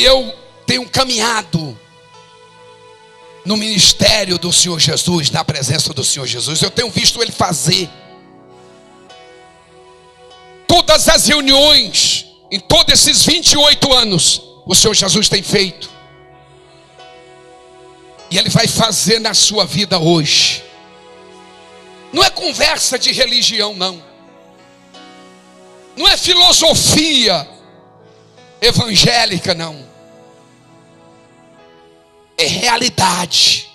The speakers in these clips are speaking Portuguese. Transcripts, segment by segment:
que eu tenho caminhado no ministério do Senhor Jesus, na presença do Senhor Jesus, eu tenho visto Ele fazer. Todas as reuniões, em todos esses 28 anos, o Senhor Jesus tem feito. E Ele vai fazer na sua vida hoje. Não é conversa de religião, não. Não é filosofia evangélica, não. É realidade.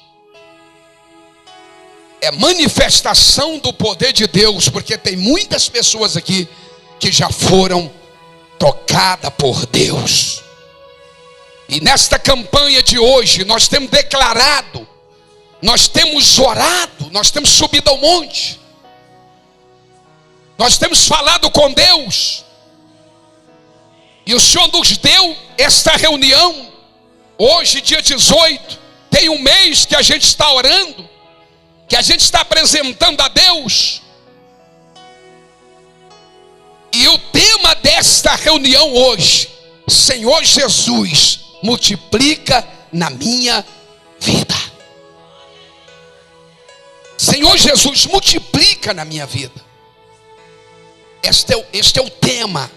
É manifestação do poder de Deus, porque tem muitas pessoas aqui que já foram tocadas por Deus. E nesta campanha de hoje, nós temos declarado, nós temos orado, nós temos subido ao monte, nós temos falado com Deus, e o Senhor nos deu esta reunião. Hoje, dia 18, tem um mês que a gente está orando, que a gente está apresentando a Deus. E o tema desta reunião hoje: Senhor Jesus, multiplica na minha vida. Senhor Jesus, multiplica na minha vida. Este é o tema,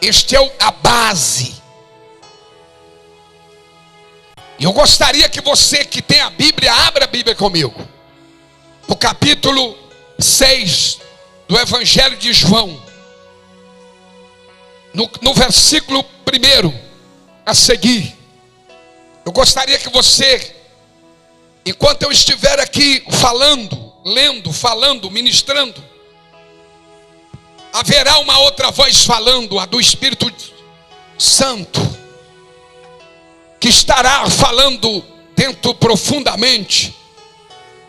este é a base. E eu gostaria que você que tem a Bíblia, abra a Bíblia comigo, no capítulo 6 do Evangelho de João, no versículo 1 a seguir. Eu gostaria que você, enquanto eu estiver aqui falando, lendo, falando, ministrando, haverá uma outra voz falando, a do Espírito Santo, que estará falando dentro profundamente,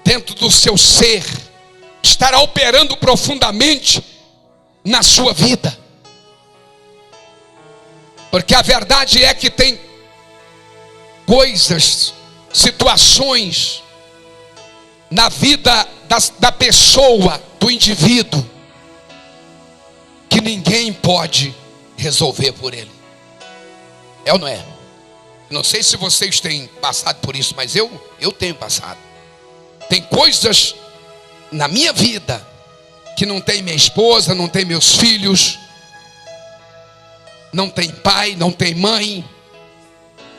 dentro do seu ser, estará operando profundamente na sua vida. Porque a verdade é que tem coisas, situações na vida da pessoa, do indivíduo, que ninguém pode resolver por ele. É ou não é? Não sei se vocês têm passado por isso, mas eu tenho passado. Tem coisas na minha vida que não tem minha esposa, não tem meus filhos, não tem pai, não tem mãe,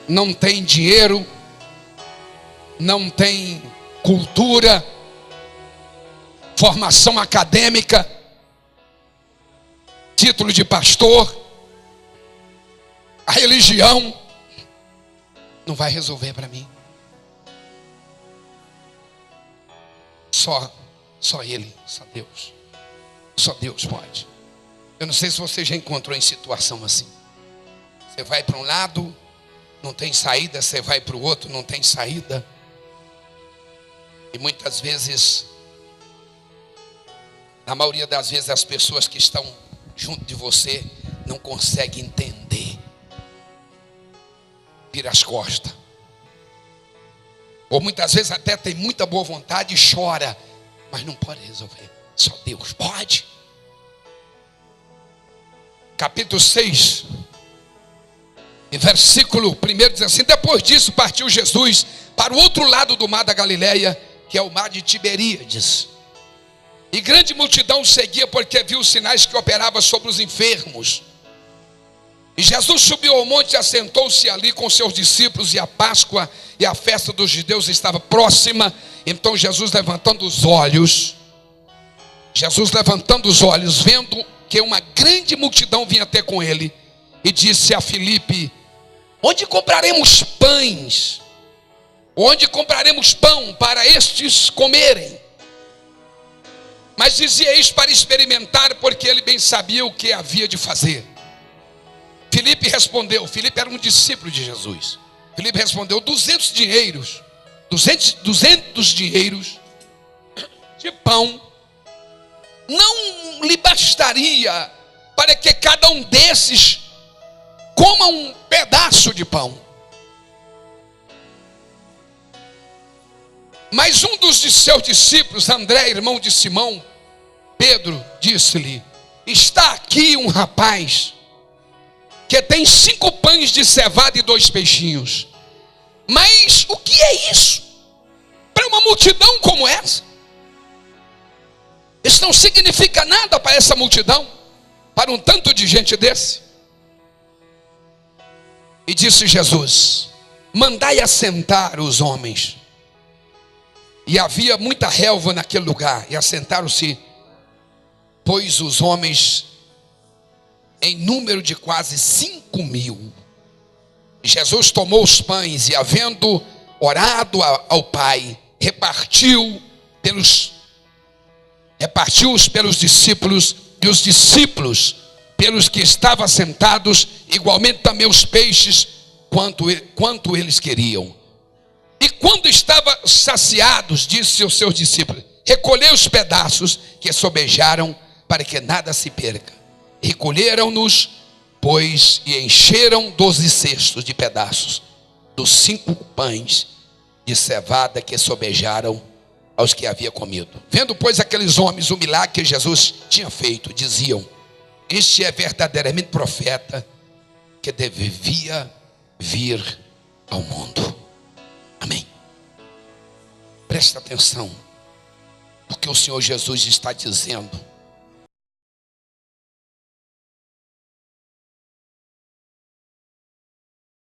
não tem dinheiro, não tem cultura, formação acadêmica, título de pastor. A religião não vai resolver para mim. Só Ele, só Deus. Só Deus pode. Eu não sei se você já encontrou em situação assim. Você vai para um lado, não tem saída. Você vai para o outro, não tem saída. E muitas vezes, na maioria das vezes, as pessoas que estão junto de você não conseguem entender. Vira as costas. Ou muitas vezes até tem muita boa vontade e chora, mas não pode resolver. Só Deus pode. Capítulo 6, versículo 1 diz assim: depois disso partiu Jesus para o outro lado do mar da Galileia, que é o mar de Tiberíades. E grande multidão seguia, porque viu os sinais que operava sobre os enfermos. E Jesus subiu ao monte e assentou-se ali com seus discípulos, e a Páscoa e a festa dos judeus estava próxima. Então Jesus levantando os olhos, vendo que uma grande multidão vinha ter com ele, e disse a Filipe: onde compraremos pães? Onde compraremos pão para estes comerem? Mas dizia isto para experimentar, porque ele bem sabia o que havia de fazer. Filipe respondeu, Filipe era um discípulo de Jesus. Filipe respondeu: 200 dinheiros de pão não lhe bastaria para que cada um desses coma um pedaço de pão. Mas um dos de seus discípulos, André, irmão de Simão, Pedro, disse-lhe: está aqui um rapaz que tem 5 pães de cevada e 2 peixinhos. Mas o que é isso para uma multidão como essa? Isso não significa nada para essa multidão, para um tanto de gente desse. E disse Jesus: mandai assentar os homens. E havia muita relva naquele lugar, e assentaram-se, pois os homens, em número de quase 5.000. Jesus tomou os pães e, havendo orado ao Pai, repartiu-os pelos discípulos, e os discípulos pelos que estavam sentados, igualmente também os peixes, quanto eles queriam. E quando estavam saciados, disse aos seus discípulos: recolhei os pedaços que sobejaram, para que nada se perca. Recolheram-nos, pois, e encheram 12 cestos de pedaços dos 5 pães de cevada que sobejaram aos que havia comido. Vendo, pois, aqueles homens o milagre que Jesus tinha feito, diziam: este é verdadeiramente profeta que devia vir ao mundo. Amém. Presta atenção, porque o Senhor Jesus está dizendo: